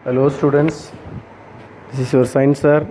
Hello students, this is your science sir.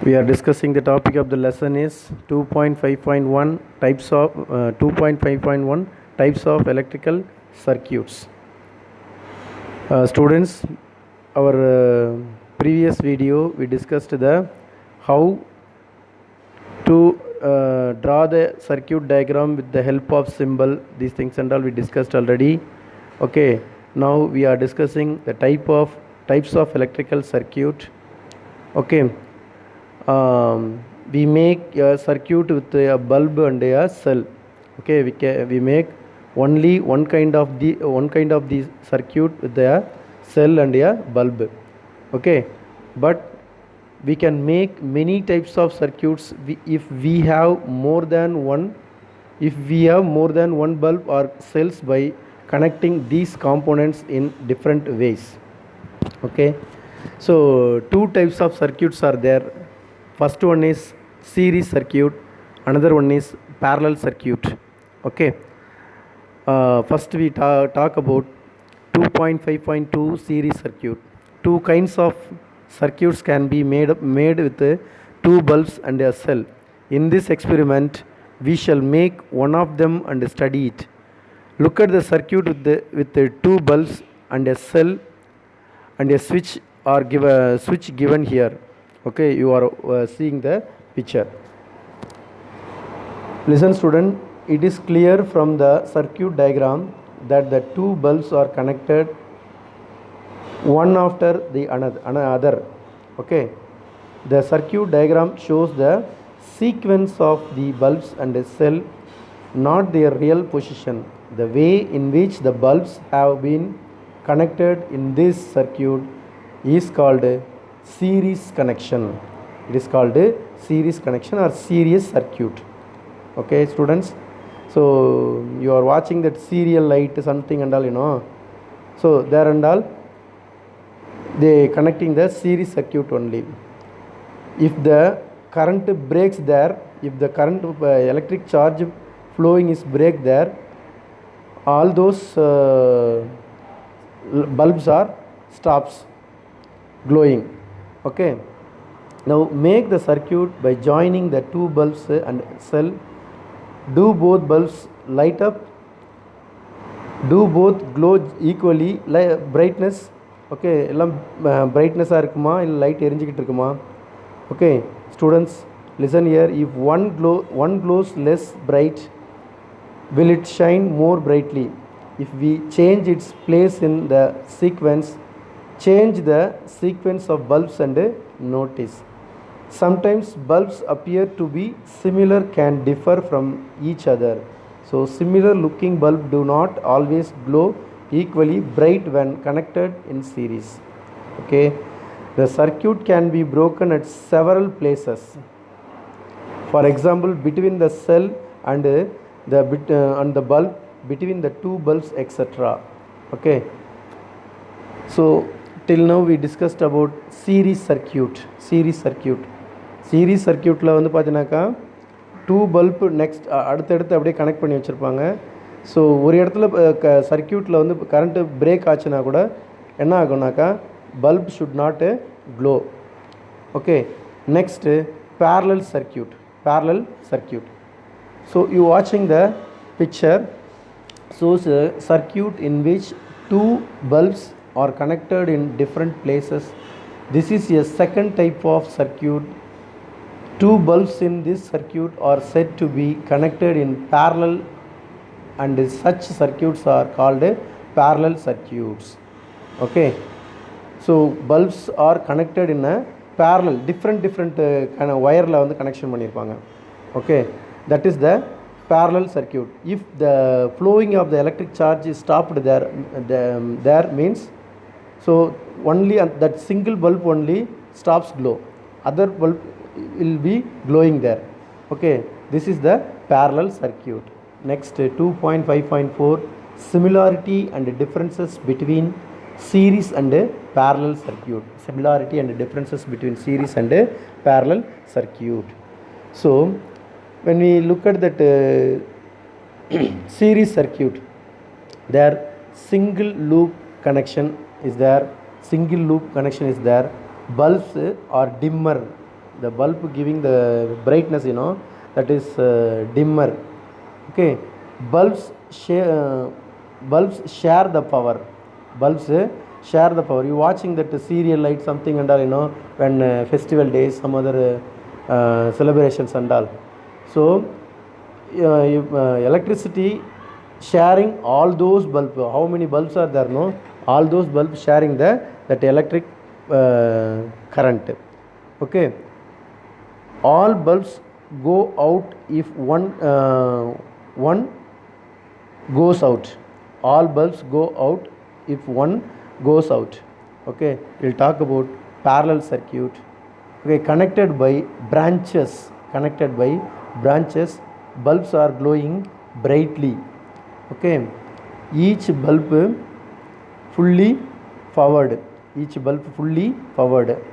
We are discussing the topic of the lesson is 2.5.1 types of 2.5.1 types of electrical circuits. Students, our previous video we discussed the how to draw the circuit diagram with the help of symbol, these things and all we discussed already. Okay, now we are discussing the types of electrical circuit. Okay, we make a circuit with a bulb and a cell. Okay, we make only one kind of the circuit with a cell and a bulb. Okay, but we can make many types of circuits if we have more than one bulb or cells by connecting these components in different ways. Okay, so two types of circuits are there. First one is series circuit, another one is parallel circuit. Okay, first we talk about 2.5.2 series circuit. Two kinds of circuits can be made with two bulbs and a cell. In this experiment, we shall make one of them and study it. Look at the circuit with the two bulbs and a cell and a switch are given here. Okay, you are seeing the picture. Listen student, it is clear from the circuit diagram that the two bulbs are connected one after the another. Okay, the circuit diagram shows the sequence of the bulbs and the cell, not their real position. The way in which the bulbs have been connected in this circuit is called series connection. It is called series connection or series circuit. Okay students, so you are watching that serial light something and all, so there and all they connecting the series circuit only. If the current breaks there, if the current electric charge flowing is break there, all those bulbs are stops glowing. Okay, now make the circuit by joining the two bulbs and cell. Do both bulbs light up? Do both glow equally? Brightness, okay, எல்லாம் brightness-ஆ இருக்குமா இல்லை light எரிஞ்சிக்கிட்டு இருக்குமா? Okay students, listen here. If one glows less bright, will it shine more brightly? If we change its place in the sequence, change the sequence of bulbs and notice. Sometimes bulbs appear to be similar, can differ from each other. So similar looking bulb do not always glow equally bright when connected in series. Okay, the circuit can be broken at several places. For example, between the cell and the bulb, between the two bulbs, etc. Okay, so till now we discussed about series circuit. Series circuitல வந்து பார்த்தீங்கன்னாக்கா two bulb next அடுத்தடுத்து அப்படியே connect பண்ணி வச்சுருப்பாங்க. So ஒரு இடத்துல சர்க்கியூட்டில் வந்து current break ஆச்சுன்னா கூட என்ன ஆகும்னாக்கா bulb should not glow. Okay, next parallel circuit. So you watching the picture shows a circuit in which two bulbs are connected in different places. This is a second type of circuit. Two bulbs in this circuit are said to be connected in parallel, and such circuits are called parallel circuits. Okay, so bulbs are connected in a parallel, different kind of wire la வந்து connection பண்ணிருப்பாங்க. Okay, that is the parallel circuit. If the flowing of the electric charge is stopped there means, so only that single bulb only stops glow, other bulb will be glowing there. Okay, this is the parallel circuit. Next 2.5.4 similarity and differences between series and parallel circuit. Similarity and differences between series and parallel circuit. So when we look at that series circuit, there single loop connection is there. single loop connection is there. Bulbs are dimmer. The bulb giving the brightness, that is dimmer. Okay, bulbs share the power. Bulbs share the power. You watching that serial light something and all, when festival days, some other celebrations and all. So electricity sharing all those bulbs. How many bulbs are there? No, all those bulbs sharing that electric current. Okay, all bulbs go out if one goes out. All bulbs go out if one goes out. Okay, we'll talk about parallel circuit. Okay, connected by branches. Bulbs are glowing brightly. Okay, each bulb fully powered.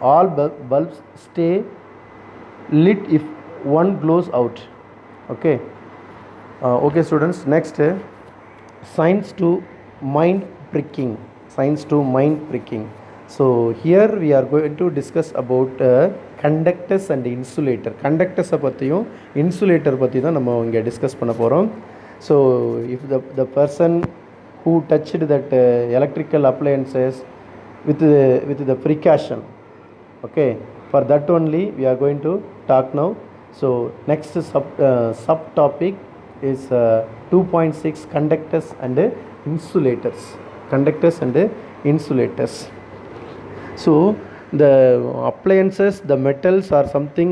All bulbs stay lit if one glows out. Okay, okay students, next signs to mind pricking. So here we are going to discuss about conductors and insulator. Conductors பற்றியும் insulator பற்றி தான் நம்ம இங்கே discuss பண்ண போகிறோம். So if the person who touched that electrical appliances with the precaution, okay, for that only we are going to talk now. So next subtopic is 2.6 conductors and insulators. So the appliances, the metals or something,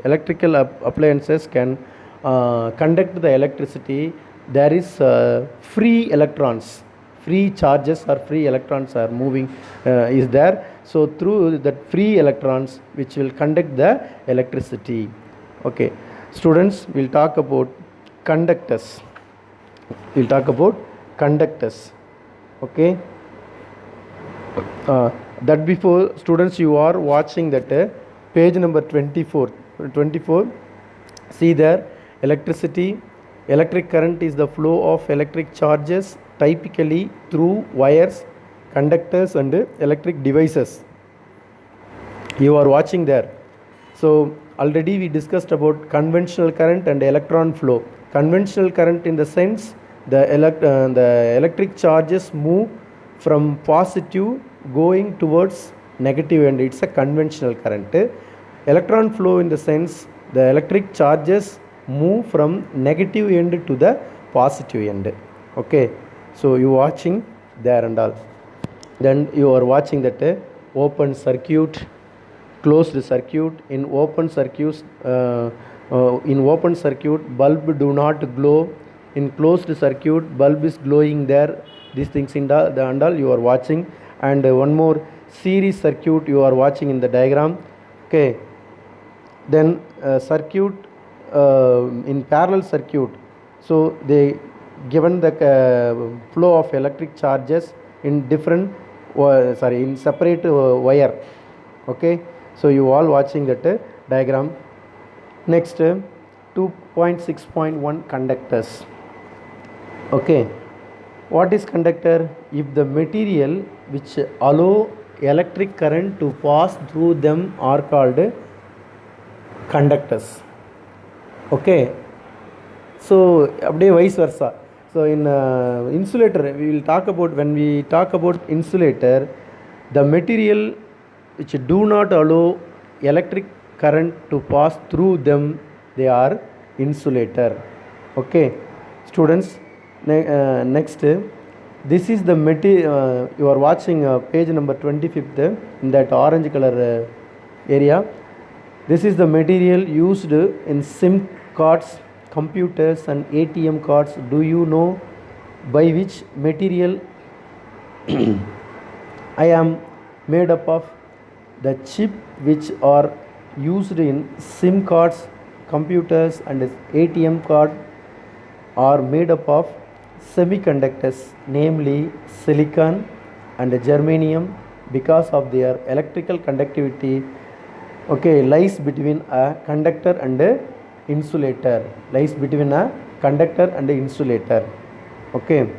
electrical appliances can conduct the electricity. There is free electrons, free charges or free electrons are moving is there. So through that free electrons which will conduct the electricity. Okay students, we'll talk about conductors. Okay, that before students, you are watching that page number 24. See there, electric current is the flow of electric charges typically through wires, conductors and electric devices. You are watching there. So already we discussed about conventional current and electron flow. Conventional current in the sense the electric charges move from positive going towards negative end. It's a conventional current. Electron flow in the sense the electric charges move from negative end to the positive end. Okay, so you watching there and all. Then you are watching that open circuit, closed circuit. In open circuit bulb do not glow. In closed circuit bulb is glowing there. These things and all you are watching. And one more series circuit you are watching in the diagram. Okay, then circuit in parallel circuit. So they given the flow of electric charges in different in separate wire. Okay, so you all watching that diagram. Next 2.6.1 conductors. Okay, what is conductor? If the material which allow electric current to pass through them are called conductors. Okay, so abde vice versa. So in insulator we will talk about, when we talk about insulator, the material which do not allow electric current to pass through them, they are insulator. Okay students, next this is the material. You are watching page number 25th in that orange color area. This is the material used in SIM cards, computers and ATM cards. Do you know by which material I am made up of? The chip which are used in SIM cards, computers and ATM card are made up of semiconductors, namely silicon and germanium, because of their electrical conductivity. Okay, lies between a conductor and a insulator. Okay,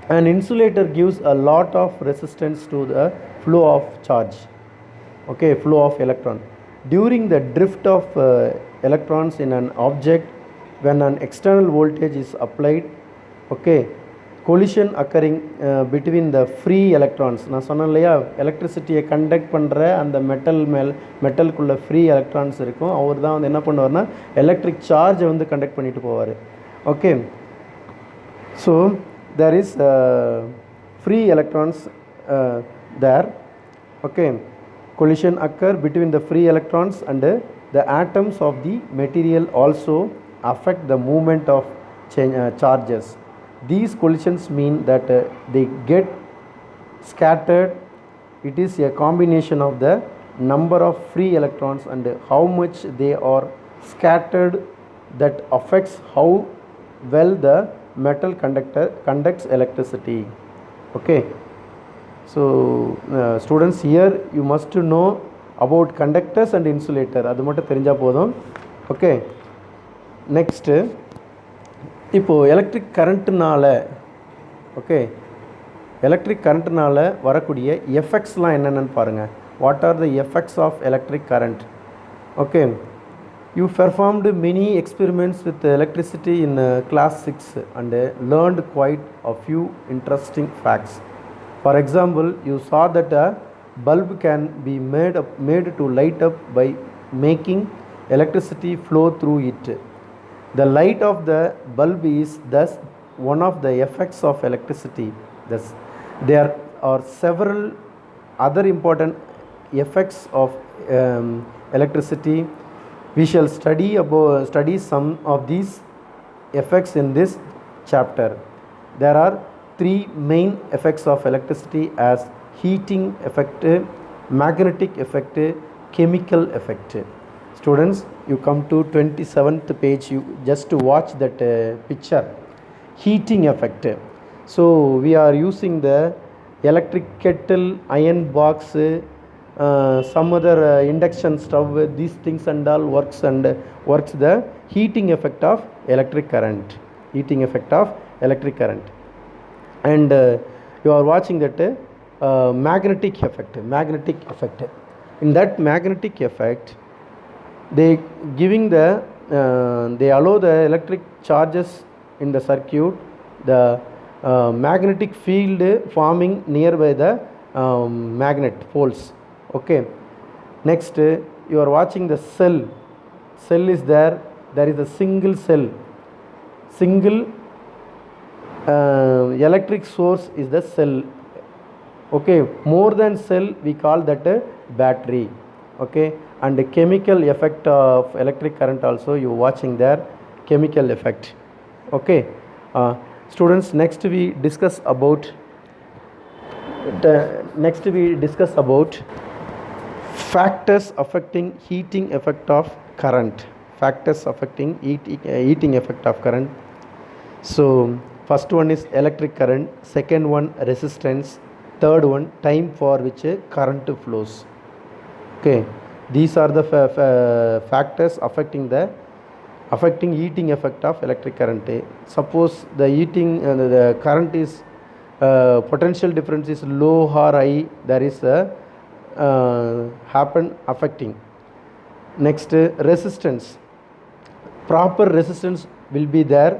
An insulator gives a lot of resistance to the flow of charge, okay, flow of electron. During the drift of electrons in an object, when an external voltage is applied, okay, collision occurring between the free electrons. நான் சொன்னேன் இல்லையா, எலக்ட்ரிசிட்டியை conduct பண்ணுற அந்த மெட்டலுக்குள்ள free electrons இருக்கும். அவர் தான் வந்து என்ன பண்ணுவார்னா எலக்ட்ரிக் சார்ஜை வந்து கண்டக்ட் பண்ணிட்டு போவார். Okay, so there is free electrons there. Okay, collision occur between the free electrons and the atoms of the material also affect the movement of charges. These collisions mean that they get scattered. It is a combination of the number of free electrons and how much they are scattered that affects how well the metal conductor conducts electricity. Okay, so students, here you must know about conductors and insulator. அது மட்டும் தெரிஞ்சால் போதும். Okay, next இப்போது electric கரண்ட்டுனால, okay, electric கரண்ட்டுனால வரக்கூடிய எஃபெக்ட்ஸ்லாம் என்னென்னு பாருங்கள். What are the effects of electric current? Okay, you performed many experiments with electricity in class 6 and learned quite a few interesting facts. For example, you saw that a bulb can be made to light up by making electricity flow through it. The light of the bulb is thus one of the effects of electricity. Thus, there are several other important effects of electricity. We shall study some of these effects in this chapter. There are three main effects of electricity as heating effect, magnetic effect, chemical effect. Students, you come to 27th page, you just to watch that picture, heating effect. So we are using the electric kettle, iron box, some other induction stove, these things and all works the heating effect of electric current, and you are watching that magnetic effect. In that magnetic effect, they allow the electric charges in the circuit, the magnetic field forming nearby the magnet poles. Okay, next you are watching the cell is there is a single electric source is the cell. Okay, more than cell we call that a battery. Okay, and the chemical effect of electric current also you watching there, chemical effect. Okay, students, next we discuss about factors affecting heating effect of current. Heating effect of current. So first one is electric current, second one resistance, third one time for which current flows. Okay, these are the factors affecting heating effect of electric current. Suppose the the current is potential difference is low or high, there is a affecting. Next, resistance, proper resistance will be there,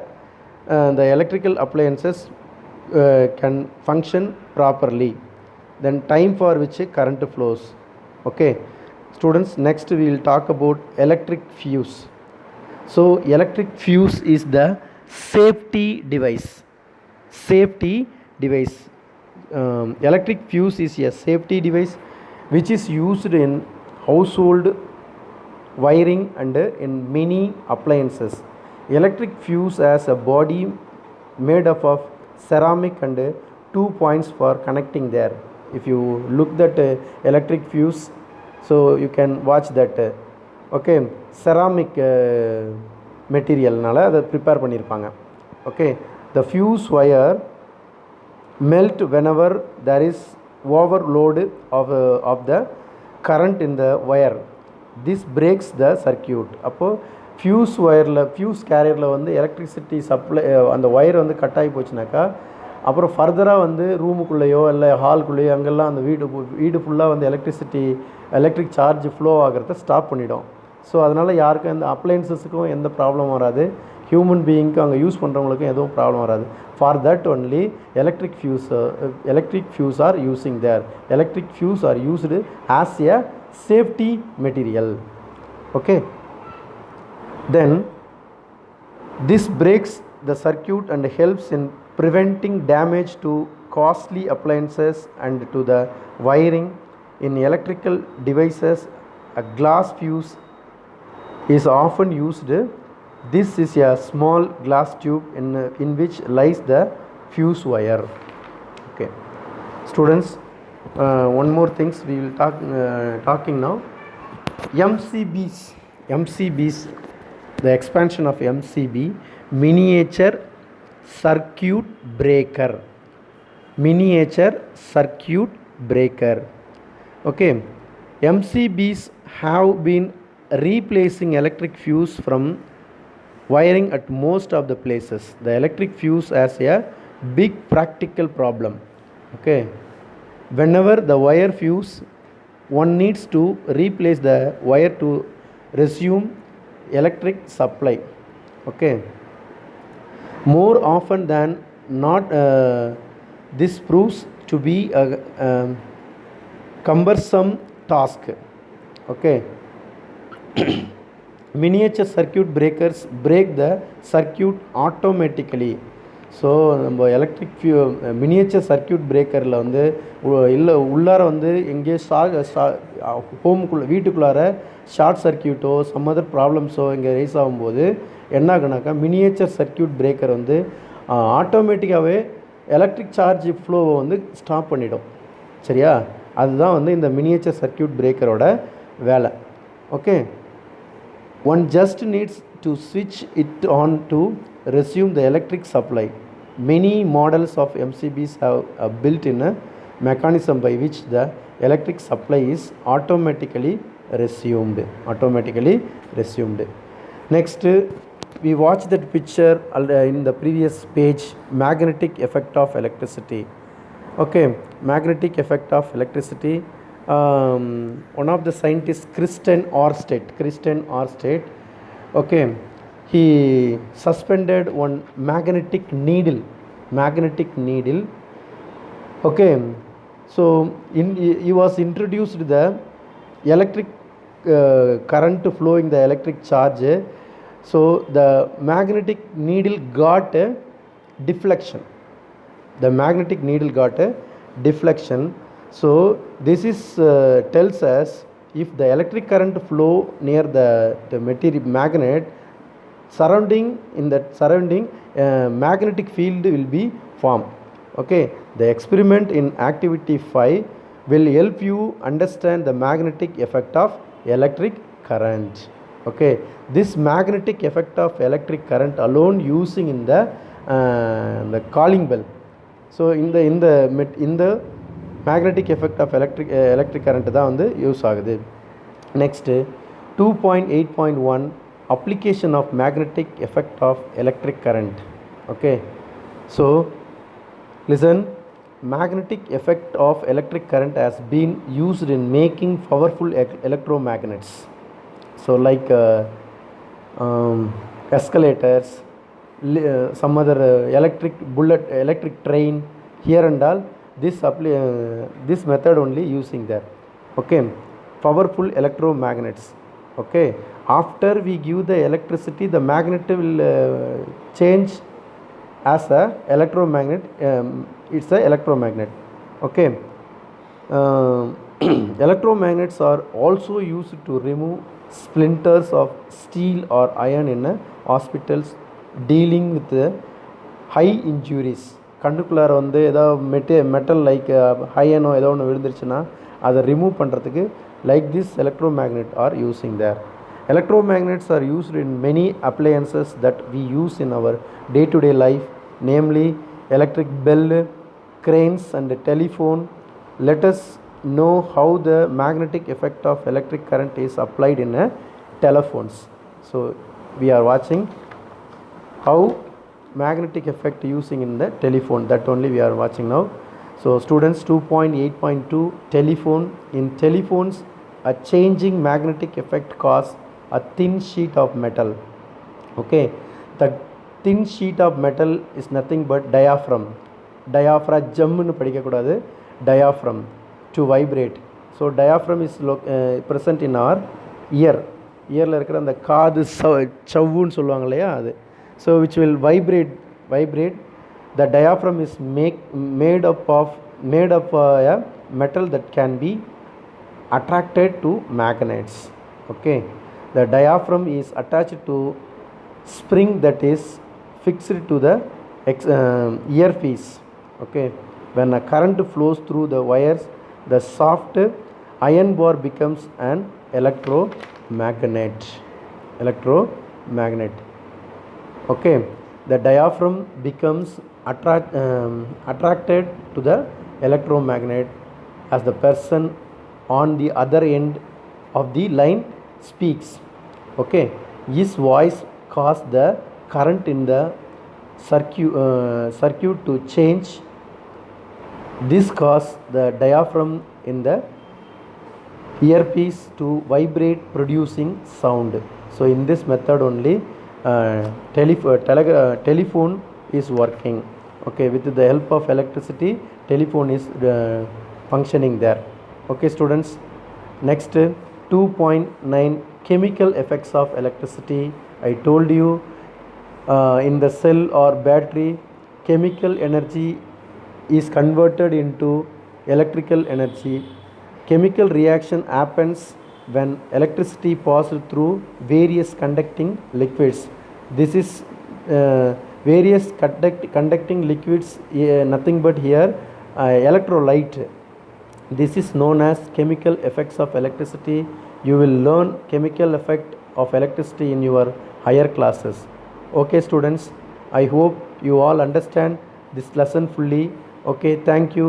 the electrical appliances can function properly. Then time for which current flows. Okay, students, next we will talk about electric fuse. So electric fuse is the safety device. Electric fuse is a safety device which is used in household wiring and in many appliances. Electric fuse has a body made up of ceramic and 2 points for connecting there. If you look that electric fuse, so you can watch that. Okay, ceramic material nala adha prepare pannirpaanga. Okay, the fuse wire melt whenever there is overload of the current in the wire. This breaks the circuit. அப்போ fuse ஒயரில், fuse கேரியரில் வந்து electricity supply அந்த wire வந்து cut ஆகி போச்சுனாக்கா அப்புறம் ஃபர்தராக வந்து ரூமுக்குள்ளேயோ இல்லை ஹால்குள்ளேயோ அங்கெல்லாம் அந்த வீடு ஃபுல்லாக வந்து எலக்ட்ரிக் சார்ஜ் ஃப்ளோ ஆகிறத ஸ்டாப் பண்ணிடும். ஸோ அதனால் யாருக்கும் எந்த அப்ளையன்சஸுக்கும் எந்த ப்ராப்ளம் வராது, ஹியூமன் பீயிங்க்கும் அங்கே யூஸ் பண்ணுறவங்களுக்கும் எதுவும் ப்ராப்ளம் வராது. For that only electric fuse are using there. Electric fuse are used as a safety material. Okay, then this breaks the circuit and helps in preventing damage to costly appliances and to the wiring. In electrical devices, a glass fuse is often used. This is a small glass tube in which lies the fuse wire. Okay, students, one more things we will talking now. MCBs, the expansion of MCB, miniature circuit breaker. Okay, MCBs have been replacing electric fuse from wiring at most of the places. The electric fuse has a big practical problem. Okay, whenever the wire fuse, one needs to replace the wire to resume electric supply. Okay, more often than not, this proves to be a cumbersome task. Okay, miniature circuit breakers break the circuit automatically. So நம்ம miniature circuit பிரேக்கரில் வந்து இல்லை உள்ளார வந்து எங்கேயோ வீட்டுக்குள்ளார short சர்க்கியூட்டோ some other ப்ராப்ளம்ஸோ இங்கே rice ஆகும்போது என்ன ஆகுனாக்கா மினியேச்சர் சர்க்கியூட் பிரேக்கர் வந்து ஆட்டோமேட்டிக்காகவே எலக்ட்ரிக் சார்ஜ் ஃப்ளோவை வந்து ஸ்டாப் பண்ணிடும். சரியா, அதுதான் வந்து இந்த மினியேச்சர் சர்க்கியூட் பிரேக்கரோட வேலை. Okay, one just needs to switch it on to resume the electric supply. Many models of MCBs have a built-in mechanism by which the electric supply is automatically resumed. Next, we watched that picture in the previous page, magnetic effect of electricity. Okay, magnetic effect of electricity. One of the scientists, Christian Ørsted, okay, he suspended one magnetic needle. Okay, so he was introduced the electric current flowing the electric charge. So the magnetic needle got a deflection. So this is tells us if the electric current flow near the material magnet surrounding, magnetic field will be formed. Okay, the experiment in activity 5 will help you understand the magnetic effect of electric current. Okay, this magnetic effect of electric current alone using in the calling bell. So in the magnetic effect of electric current தான் வந்து use ஆகுது. Next, 2.8.1 application of magnetic effect of electric current. Okay, so listen, magnetic effect of electric current has been used in making powerful electromagnets. So like escalators, some other electric train, here and all, this method only using there. Okay, powerful electromagnets. Okay, after we give the electricity, the magnet will change as a electromagnet. It's a electromagnet. Okay, electromagnets are also used to remove splinters of steel or iron in hospitals dealing with high injuries. கண்ணுக்குள்ளார வந்து ஏதாவது metal like ஹையனோ ஏதோ ஒன்று விழுந்துருச்சுன்னா அதை remove பண்ணுறதுக்கு like this electromagnet are using there. Electromagnets are used in many appliances that we use in our day-to-day life, namely electric bell, cranes and telephone. Let us know how the magnetic effect of electric current is applied in telephones. So we are watching how magnetic effect using in the telephone, that only we are watching now. So students, 2.8.2 telephone. In telephones, a changing magnetic effect cause a thin sheet of metal. Okay, the thin sheet of metal is nothing but diaphragm. Diaphragm nu padikakudadu, diaphragm, to vibrate. So diaphragm is present in our ear. இயரில் இருக்கிற அந்த காது சவ்வுன்னு சொல்லுவாங்க இல்லையா அது. So which will vibrate. The diaphragm is made up a metal that can be attracted to magnets. Okay, the diaphragm is attached to spring that is fixed to the earpiece. Okay, when a current flows through the wires, the soft iron bar becomes an electromagnet. Okay, the diaphragm becomes attracted to the electromagnet as the person on the other end of the line speaks. Okay, his voice causes the current in the circuit to change. This causes the diaphragm in the earpiece to vibrate, producing sound. So in this method only telephone is working. Okay, with the help of electricity, telephone is functioning there. Okay students, next 2.9 chemical effects of electricity. I told you in the cell or battery, chemical energy is converted into electrical energy. Chemical reaction happens when electricity passes through various conducting liquids. This is various conducting liquids, nothing but here electrolyte. This is known as chemical effects of electricity. You will learn chemical effect of electricity in your higher classes. Okay students, I hope you all understand this lesson fully. Okay, thank you.